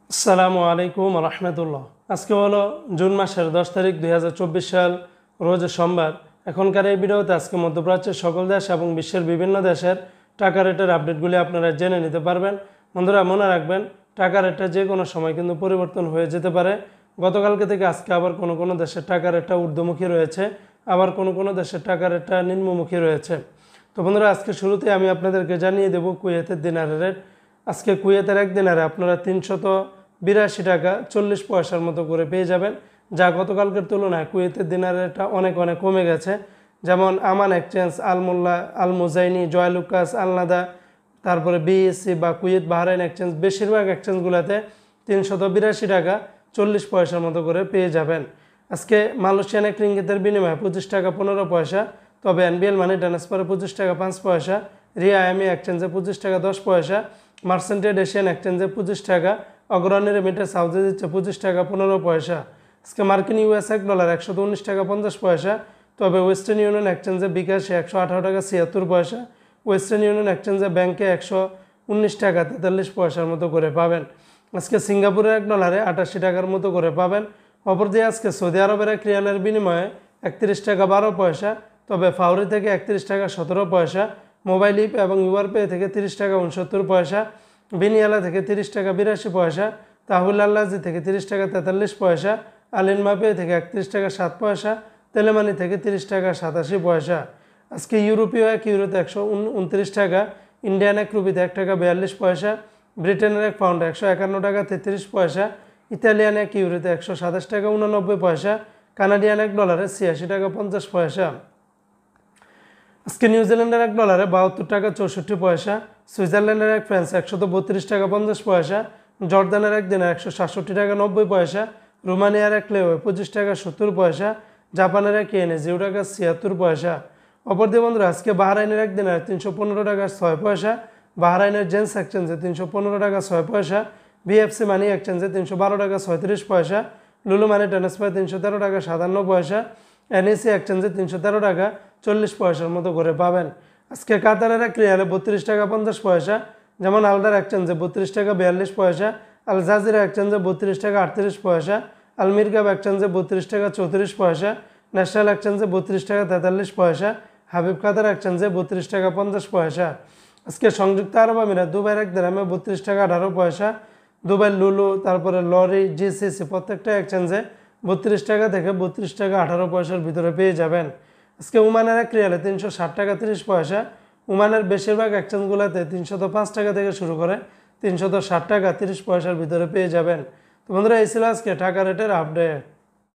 আসসালামু আলাইকুম রহমতুল্লাহ। আজকে হলো জুন মাসের 10 তারিখ 2024 সাল, রোজ সোমবার। এখনকার এই ভিডিওতে আজকে মধ্যপ্রাচ্যের সকল দেশ এবং বিশ্বের বিভিন্ন দেশের টাকা রেটের আপডেটগুলি আপনারা জেনে নিতে পারবেন। বন্ধুরা মনে রাখবেন, টাকা রেটটা যে কোনো সময় কিন্তু পরিবর্তন হয়ে যেতে পারে। গতকালকে থেকে আজকে আবার কোনো কোনো দেশের টাকা রেটটা ঊর্ধ্বমুখী রয়েছে, আবার কোনো কোনো দেশের টাকা রেটটা নিম্নমুখী রয়েছে। তো বন্ধুরা আজকে শুরুতে আমি আপনাদেরকে জানিয়ে দেব কুয়েতের দিনারের রেট। আজকে কুয়েতের এক দিনারে আপনারা 382 টাকা 40 পয়সার মতো করে পেয়ে যাবেন, যা গতকালকের তুলনায় কুয়েতের দিনারেরটা অনেক কমে গেছে। যেমন আমান এক্সচেঞ্জ, আলমোল্লা, আল মুজাইনি, জয়লুকাস, আলনাদা, তারপরে বিএসসি বা কুয়েত বাহরাইন এক্সচেঞ্জ, বেশিরভাগ এক্সচেঞ্জগুলোতে 382 টাকা 40 পয়সার মতো করে পেয়ে যাবেন। আজকে মালয়েশিয়ান এক রিঙ্গিতের বিনিময়ে 25 টাকা 15 পয়সা, তবে এনবিএল মানি ট্রান্সফারে 25 টাকা 5 পয়সা, রিয়া এমই এক্সচেঞ্জে 25 টাকা 10 পয়সা, মার্সেন্টেড এশিয়ান এক্সচেঞ্জে 25 টাকা, অগ্রণী রেমিটেন্স হাউসে দিচ্ছে 25 টাকা 15 পয়সা। আজকে মার্কিন ইউএস এক ডলার 119 টাকা 50 পয়সা, তবে ওয়েস্টার্ন ইউনিয়ন এক্সচেঞ্জে বিকাশে 118 টাকা 76 পয়সা, ওয়েস্টার্ন ইউনিয়ন এক্সচেঞ্জে ব্যাংকে 119 টাকা 43 পয়সার মতো করে পাবেন। আজকে সিঙ্গাপুরের এক ডলারে 88 টাকার মতো করে পাবেন। অপরদিকে আজকে সৌদি আরবের এক রিয়ালের বিনিময়ে 31 টাকা 12 পয়সা, তবে ফাউরি থেকে 31 টাকা 17 পয়সা, মোবাইল ইপ এবং ইউআরপে থেকে 30 টাকা 69 পয়সা, বিনিয়ালা থেকে 30 টাকা 82 পয়সা, তাহুল আল্লাজি থেকে 30 টাকা 43 পয়সা, আলিন মাপে থেকে 31 টাকা 7 পয়সা, তেলেমানি থেকে 30 টাকা 87 পয়সা। আজকে ইউরোপীয় এক ইউরোতে 129 টাকা, ইন্ডিয়ান এক রুপিতে 1 টাকা 42 পয়সা, ব্রিটেনের এক পাউন্ডে 151 টাকা 33 পয়সা, ইতালিয়ান এক ইউরোতে 127 টাকা 89 পয়সা, কানাডিয়ান এক ডলারে 86 টাকা 50 পয়সা। আজকে নিউজিল্যান্ডের এক ডলারে 72 টাকা 64 পয়সা, সুইজারল্যান্ডের এক ফ্রান্স 132 টাকা 50 পয়সা, জর্দানের এক দিনে 167 টাকা 90 পয়সা, রোমানিয়ার এক লেওয়ে 25 টাকা 70 পয়সা, জাপানের এক ইয়েনে 0 টাকা 76 পয়সা। অপরদিকে বন্ধুরা আজকে বাহরাইনের এক দিনে 315 টাকা 6 পয়সা, বাহরাইনের জেন্স এক্সচেঞ্জে 315 টাকা 6 পয়সা, বিএফসি মানি এক্সচেঞ্জে 312 টাকা 36 পয়সা, লুলু মানি ট্রান্সফার 313 টাকা 57 পয়সা, এনএসি এক্সচেঞ্জে 313 টাকা 40 পয়সার মতো করে পাবেন। আজকে কাতারের এক রিয়ালে 32 টাকা 50 পয়সা, যেমন আলদার এক্সচেঞ্জে 32 টাকা 42 পয়সা, আল জাজিরা এক্সচেঞ্জে 32 টাকা 38 পয়সা, আল মিরকাব এক্সচেঞ্জে 32 টাকা 34 পয়সা, ন্যাশনাল এক্সচেঞ্জে 32 টাকা 43 পয়সা, হাবিব কাতার এক্সচেঞ্জে 32 টাকা 50 পয়সা। আজকে সংযুক্ত আরব আমিরাত দুবাইয়ের এক দিরহামে 32 টাকা 18 পয়সা, দুবাই লুলু, তারপরে লরি, জিসিসি প্রত্যেকটা এক্সচেঞ্জে 32 টাকা থেকে 32 টাকা 18 পয়সার ভিতরে পেয়ে যাবেন। আজকে ওমানের এক রিয়ালে 360 টাকা 30 পয়সা, ওমানের বেশিরভাগ এক্সচেঞ্জগুলোতে 305 টাকা থেকে শুরু করে 360 টাকা 30 পয়সার ভিতরে পেয়ে যাবেন। তো বন্ধুরা এই ছিল আজকে টাকা রেটের আপডেট।